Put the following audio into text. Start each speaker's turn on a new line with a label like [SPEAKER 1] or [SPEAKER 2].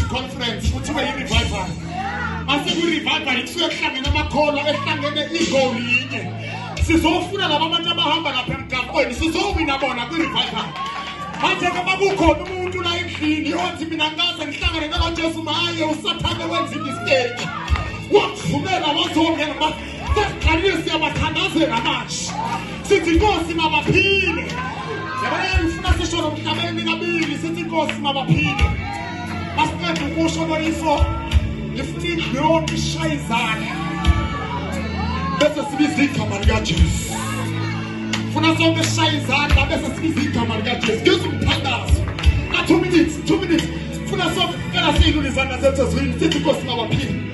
[SPEAKER 1] Conference, revival. I said we revival, it's like a call, a ego. Sizofuna labamanye amahamba lapha emgaqweni sizowina kwi-revival. Manje kabakukhona umuntu la endlini othi mina ngaze ngihlangane nakaJesu maye usathane wenza imistake. Wakuvumela wazongena ma sesiqalile siyabathandazela manje. Sithi Nkosi mabaphile. Yabona ngifuna sisho nomhlabeni ngabili sithi Nkosi mabaphile. Masiqeda ukusho loyifo ngifuna yonke ishayizana. Bese sibiza igama likaJesu. Funa sonke shayizana bese sibiza igama likaJesu. Ngizwe umthandazo. Na 2 minutes. Funa sonke kela siyilule izandla zethu ezwini sithi Nkosi mabaphile.